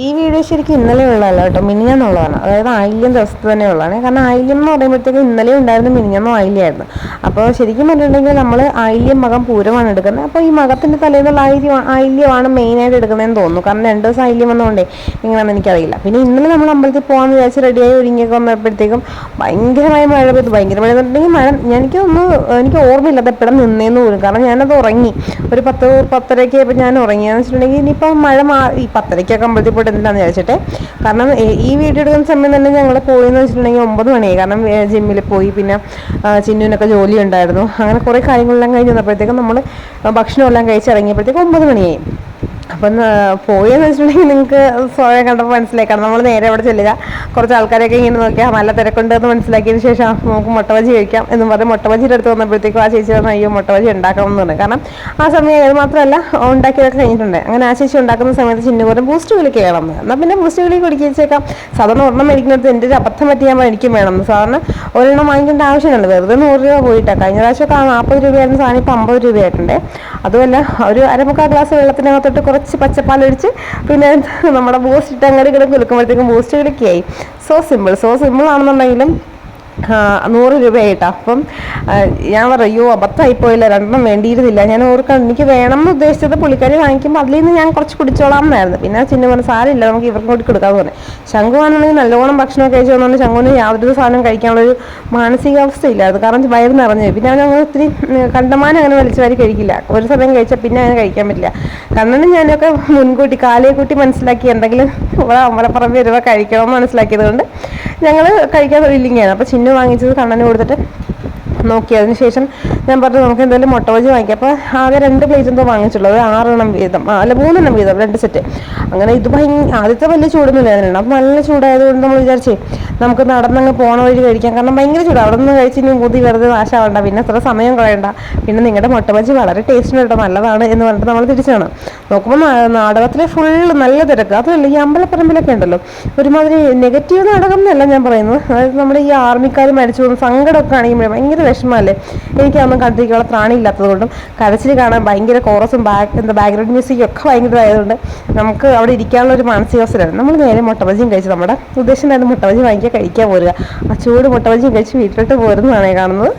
ഈ വീഡിയോ ശരിക്കും ഇന്നലെ ഉള്ളതല്ല കേട്ടോ, മിനിഞ്ഞാന്നുള്ളതാണ്. അതായത് ആയില്യം ദിവസത്തെ തന്നെ ഉള്ളതാണ്. കാരണം ആയില്യം എന്ന് പറയുമ്പോഴത്തേക്കും ഇന്നലെ ഉണ്ടായിരുന്നു, മിനിഞ്ഞാന്നും ആയില്യമായിരുന്നു. അപ്പോൾ ശരിക്കും പറഞ്ഞിട്ടുണ്ടെങ്കിൽ നമ്മൾ ആയില്യം മകം പൂരമാണ് എടുക്കുന്നത്. അപ്പോൾ ഈ മകത്തിൻ്റെ തലേന്നുള്ള ആയില്യമാണ് മെയിനായിട്ട് എടുക്കുന്നതെന്ന് തോന്നുന്നു. കാരണം 2 ദിവസം ആയില്യം വന്നുകൊണ്ടേ എങ്ങനെയാണെന്ന് എനിക്കറിയില്ല. പിന്നെ ഇന്നലെ നമ്മൾ അമ്പലത്തിൽ പോകാമെന്ന് വിചാരിച്ച് റെഡിയായി ഒരുങ്ങിയൊക്കെ വന്നപ്പോഴത്തേക്കും ഭയങ്കരമായ മഴ പെയ്തു. ഭയങ്കര മഴ എന്നുണ്ടെങ്കിൽ മഴ എനിക്ക് ഓർമ്മയില്ല അത് എപ്പോഴും നിന്നേന്ന് പോലും. കാരണം ഞാനത് ഉറങ്ങി ഒരു 10-10:30 ആയപ്പോൾ ഞാൻ ഉറങ്ങിയെന്ന് വെച്ചിട്ടുണ്ടെങ്കിൽ ഇനിയിപ്പോൾ മഴ ഈ 10:30 അമ്പലത്തിൽ പോയിട്ട് എന്താണെന്ന് വിചാരിച്ചിട്ട്. കാരണം ഈ വീഡിയോ എടുക്കുന്ന സമയം തന്നെ ഞങ്ങൾ പോയെന്ന് വെച്ചിട്ടുണ്ടെങ്കിൽ 9 മണിയായി. കാരണം ജിമ്മിൽ പോയി, പിന്നെ ചിന്നുവിനൊക്കെ ജോലി ഉണ്ടായിരുന്നു. അങ്ങനെ കുറേ കാര്യങ്ങളെല്ലാം കഴിഞ്ഞ് വന്നപ്പോഴത്തേക്കും നമ്മൾ ഭക്ഷണമെല്ലാം കഴിച്ചിറങ്ങിയപ്പോഴത്തേക്കും 9 മണിയായി. അപ്പം പോയെന്ന് വെച്ചിട്ടുണ്ടെങ്കിൽ നിങ്ങൾക്ക് സ്വയം കണ്ടപ്പോൾ മനസ്സിലായി. കാരണം നമ്മൾ നേരെ അവിടെ ചെല്ലുക, കുറച്ച് ആൾക്കാരൊക്കെ ഇങ്ങനെ നോക്കിയാൽ നല്ല തിരക്കുണ്ടെന്ന് മനസ്സിലാക്കിയതിന് ശേഷം നമുക്ക് മുട്ടബജി കഴിക്കാം എന്ന് പറഞ്ഞ് മുട്ടബജിയുടെ അടുത്ത് വന്നപ്പോഴത്തേക്കും ആ ചേച്ചി പറഞ്ഞു അയ്യോ മുട്ടബജി ഉണ്ടാക്കണം എന്ന് പറഞ്ഞു. കാരണം ആ സമയം അത് മാത്രമല്ല ഉണ്ടാക്കിയതൊക്കെ കഴിഞ്ഞിട്ടുണ്ട്. അങ്ങനെ ആ ചേച്ചി ഉണ്ടാക്കുന്ന സമയത്ത് ചിന്നു പറഞ്ഞ് ബൂസ്റ്റ് വിളിക്ക് വേണം. എന്നാൽ പിന്നെ ബൂസ്റ്റ് വിളി കുടിച്ചേക്കാം. സാധാരണ ഒരെണ്ണം മേടിക്കുന്നത് എൻ്റെ ഒരു അബദ്ധം പറ്റിയാൽ എനിക്കും വേണം. സാധാരണ ഒരെണ്ണം വാങ്ങിക്കേണ്ട ആവശ്യമുണ്ട്, വെറുതെ 100 രൂപ പോയിട്ടാണ്. കഴിഞ്ഞ പ്രാവശ്യമൊക്കെ 40 രൂപയായിരുന്നു സാധനം, ഇപ്പോൾ 50 രൂപയായിട്ടുണ്ട്. അതുമല്ല ഒരു അരമുക്കാൽ ഗ്ലാസ് വെള്ളത്തിനകത്തോട്ട് കുറച്ച് പച്ചപ്പാലൊഴിച്ച് പിന്നെ നമ്മുടെ ബൂസ്റ്റ് ഇട്ട് അങ്ങനെ കിടക്ക് വിൽക്കുമ്പോഴത്തേക്കും ബൂസ്റ്റ് വിളിക്കായി. സോ സിമ്പിൾ ആണെന്നുണ്ടെങ്കിലും 100 രൂപയായിട്ടാണ്. അപ്പം ഞാൻ പറയോ അബദ്ധമായിപ്പോയില്ല, 2 വേണ്ടിയിരുന്നില്ല. ഞാൻ എനിക്ക് വേണം എന്ന് ഉദ്ദേശിച്ചത് പുള്ളിക്കാരി വാങ്ങിക്കുമ്പോൾ അതിൽ നിന്ന് ഞാൻ കുറച്ച് കുടിച്ചോളാം എന്നായിരുന്നു. പിന്നെ ചിന്ന പറഞ്ഞ സാരമില്ല നമുക്ക് ഇവർക്കും കൂടി കൊടുക്കാമെന്ന് പറഞ്ഞു. ശംഖുവാണെന്നുണ്ടെങ്കിൽ നല്ലോണം ഭക്ഷണമൊക്കെ കഴിച്ചു വന്നുകൊണ്ട് ശംഖുവിന് യാതൊരു സാധനം കഴിക്കാനുള്ളൊരു മാനസികാവസ്ഥ ഇല്ലായിരുന്നു. കാരണം വയറ് നിറഞ്ഞു. പിന്നെ അവനങ്ങനെ ഒത്തിരി കണ്ടമാനം അങ്ങനെ വലിച്ചു വാരി കഴിക്കില്ല. ഒരു സമയം കഴിച്ചാൽ പിന്നെ അങ്ങനെ കഴിക്കാൻ പറ്റില്ല. കണ്ണനും ഞാനൊക്കെ മുൻകൂട്ടി കാലയെ കൂട്ടി മനസ്സിലാക്കി എന്തെങ്കിലും ഇവിടെ അമ്പലപ്പറമ്പ് വരുമ്പോൾ കഴിക്കണമെന്ന് മനസ്സിലാക്കിയത് കൊണ്ട് ഞങ്ങൾ കഴിക്കാൻ ഇല്ലിങ്ങാണ്. അപ്പോൾ ചിന്നു വാങ്ങിച്ചത് കണ്ണന് കൊടുത്തിട്ട് നോക്കി. അതിനുശേഷം ഞാൻ പറഞ്ഞു നമുക്ക് എന്തായാലും മുട്ടബജി വാങ്ങിക്കാം. അപ്പോൾ ആകെ 2 പ്ലേറ്റ് എന്തോ വാങ്ങിച്ചുള്ളൂ, 6 എണ്ണം വീതം, അല്ല 3 എണ്ണം വീതം, 2 സെറ്റ്. അങ്ങനെ ഇത് ആദ്യത്തെ വലിയ ചൂടൊന്നുമില്ല അതിനുണ്ട്. അപ്പം നല്ല ചൂടായതുകൊണ്ട് നമ്മൾ വിചാരിച്ചേ നമുക്ക് നടന്നങ്ങ് പോണ വഴി കഴിക്കാം. കാരണം ഭയങ്കര ചൂട്, അവിടെ നിന്ന് കഴിച്ച് ഇനി മുതി വെറുതെ നാശമാവണ്ട, പിന്നെ അത്ര സമയം കളയണ്ട, പിന്നെ നിങ്ങളുടെ മുട്ടബജി വളരെ ടേസ്റ്റിന് കേട്ടോ, നല്ലതാണ് എന്ന് പറഞ്ഞിട്ട് നമ്മൾ തിരിച്ചാണ് നോക്കുമ്പോൾ നാടകത്തിലെ ഫുള്ള് നല്ല തിരക്ക്. അതുമല്ല ഈ അമ്പലപ്പറമ്പിലൊക്കെ ഉണ്ടല്ലോ ഒരുമാതിരി നെഗറ്റീവ് നാടകം എന്നല്ല ഞാൻ പറയുന്നത്. അതായത് നമ്മുടെ ഈ ആർമിക്കാർ മരിച്ചു പോകുന്ന സങ്കടമൊക്കെ കാണിക്കുമ്പോഴേ ഭയങ്കര വിഷമമല്ലേ. എനിക്കതൊന്നും കണ്ടിരിക്കാനുള്ള ത്രാണിയില്ലാത്തത് കൊണ്ടും കരച്ചിൽ കാണാൻ ഭയങ്കര കോറസും ബാക്ക്ഗ്രൗണ്ട് മ്യൂസിക്കും ഒക്കെ ഭയങ്കരമായതുകൊണ്ട് നമുക്ക് അവിടെ ഇരിക്കാനുള്ള ഒരു മാനസികാവസ്ഥയാണ്. നമ്മൾ നേരെ മുട്ടബജിയും കഴിച്ച് നമ്മുടെ ഉദ്ദേശം തന്നെ മുട്ടബജി വാങ്ങിക്കാൻ കഴിക്കാൻ പോരുക. ആ ചൂട് മുട്ടബജിയും കഴിച്ച് വീട്ടിലോട്ട് പോരുന്നതാണ് കാണുന്നത്.